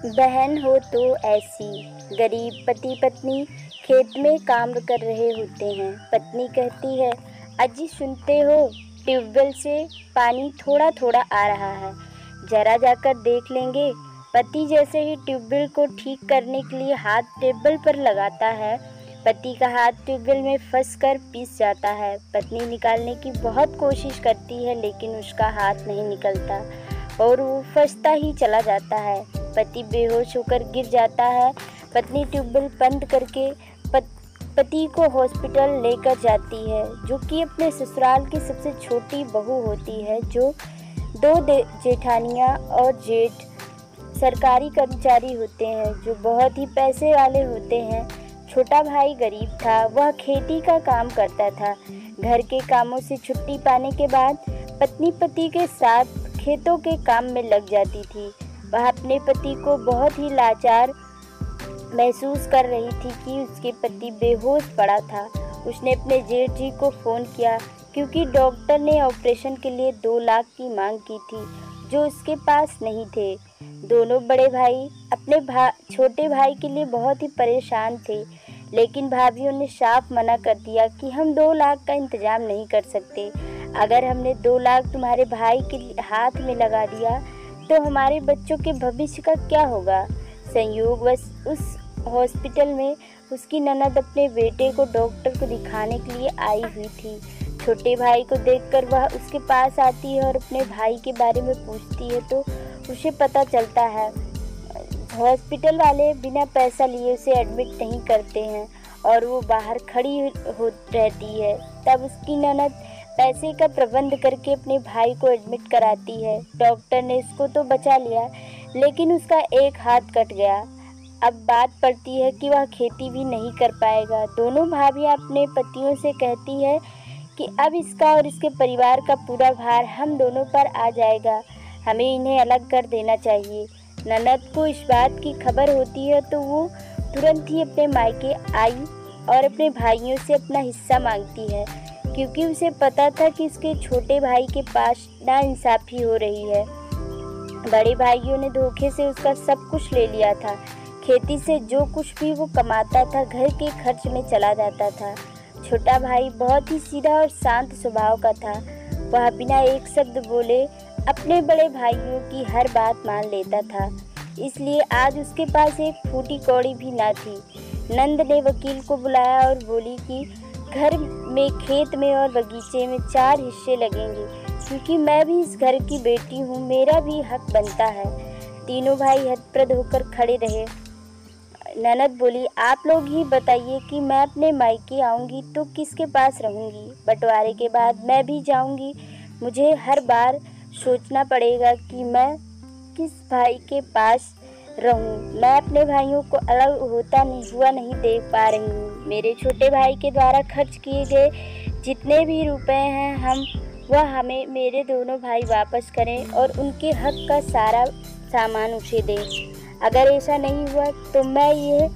बहन हो तो ऐसी। गरीब पति पत्नी खेत में काम कर रहे होते हैं। पत्नी कहती है, अजी सुनते हो, ट्यूबवेल से पानी थोड़ा थोड़ा आ रहा है, जरा जाकर देख लेंगे। पति जैसे ही ट्यूबवेल को ठीक करने के लिए हाथ टेबल पर लगाता है, पति का हाथ ट्यूबवेल में फंसकर पिस जाता है। पत्नी निकालने की बहुत कोशिश करती है, लेकिन उसका हाथ नहीं निकलता और वो फंसता ही चला जाता है। पति बेहोश होकर गिर जाता है। पत्नी ट्यूबवेल बंद करके पति को हॉस्पिटल लेकर जाती है, जो कि अपने ससुराल की सबसे छोटी बहू होती है, जो दो जेठानियाँ और जेठ सरकारी कर्मचारी होते हैं, जो बहुत ही पैसे वाले होते हैं। छोटा भाई गरीब था, वह खेती का काम करता था। घर के कामों से छुट्टी पाने के बाद पत्नी पति के साथ खेतों के काम में लग जाती थी। वह अपने पति को बहुत ही लाचार महसूस कर रही थी कि उसके पति बेहोश पड़ा था। उसने अपने जेठ जी को फ़ोन किया, क्योंकि डॉक्टर ने ऑपरेशन के लिए 2 लाख की मांग की थी, जो उसके पास नहीं थे। दोनों बड़े भाई अपने छोटे भाई के लिए बहुत ही परेशान थे, लेकिन भाभीयों ने साफ मना कर दिया कि हम 2 लाख का इंतज़ाम नहीं कर सकते। अगर हमने 2 लाख तुम्हारे भाई के हाथ में लगा दिया तो हमारे बच्चों के भविष्य का क्या होगा। संयोगवश उस हॉस्पिटल में उसकी ननद अपने बेटे को डॉक्टर को दिखाने के लिए आई हुई थी। छोटे भाई को देखकर वह उसके पास आती है और अपने भाई के बारे में पूछती है, तो उसे पता चलता है हॉस्पिटल वाले बिना पैसा लिए उसे एडमिट नहीं करते हैं और वो बाहर खड़ी हो रहती है। तब उसकी ननद पैसे का प्रबंध करके अपने भाई को एडमिट कराती है। डॉक्टर ने उसको तो बचा लिया, लेकिन उसका एक हाथ कट गया। अब बात पड़ती है कि वह खेती भी नहीं कर पाएगा। दोनों भाभियां अपने पतियों से कहती है कि अब इसका और इसके परिवार का पूरा भार हम दोनों पर आ जाएगा, हमें इन्हें अलग कर देना चाहिए। ननद को इस बात की खबर होती है तो वो तुरंत ही अपने मायके आई और अपने भाइयों से अपना हिस्सा मांगती है, क्योंकि उसे पता था कि उसके छोटे भाई के पास नाइंसाफ़ी हो रही है। बड़े भाइयों ने धोखे से उसका सब कुछ ले लिया था। खेती से जो कुछ भी वो कमाता था घर के खर्च में चला जाता था। छोटा भाई बहुत ही सीधा और शांत स्वभाव का था। वह बिना एक शब्द बोले अपने बड़े भाइयों की हर बात मान लेता था, इसलिए आज उसके पास एक फूटी कौड़ी भी ना थी। नंद ने वकील को बुलाया और बोली कि घर में, खेत में और बगीचे में 4 हिस्से लगेंगे, क्योंकि मैं भी इस घर की बेटी हूँ, मेरा भी हक बनता है। तीनों भाई हतप्रद होकर खड़े रहे। ननद बोली, आप लोग ही बताइए कि मैं अपने मायके आऊँगी तो किसके पास रहूँगी। बंटवारे के बाद मैं भी जाऊँगी। मुझे हर बार सोचना पड़ेगा कि मैं किस भाई के पास रहूं। मैं अपने भाइयों को अलग हुआ नहीं देख पा रही हूँ। मेरे छोटे भाई के द्वारा खर्च किए गए जितने भी रुपए हैं वह हमें मेरे दोनों भाई वापस करें और उनके हक का सारा सामान उसे दें। अगर ऐसा नहीं हुआ तो मैं ये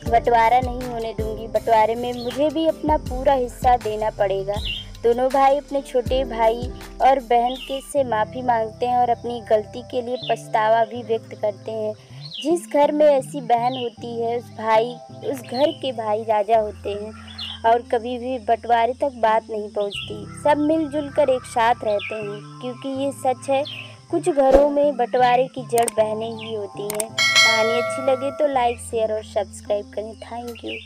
बंटवारा नहीं होने दूंगी। बंटवारे में मुझे भी अपना पूरा हिस्सा देना पड़ेगा। दोनों भाई अपने छोटे भाई और बहन से माफ़ी मांगते हैं और अपनी गलती के लिए पछतावा भी व्यक्त करते हैं। जिस घर में ऐसी बहन होती है उस घर के भाई राजा होते हैं और कभी भी बंटवारे तक बात नहीं पहुंचती। सब मिलजुल कर एक साथ रहते हैं, क्योंकि ये सच है, कुछ घरों में बंटवारे की जड़ बहनें ही होती हैं। कहानी अच्छी लगे तो लाइक, शेयर और सब्सक्राइब करें। Thank you.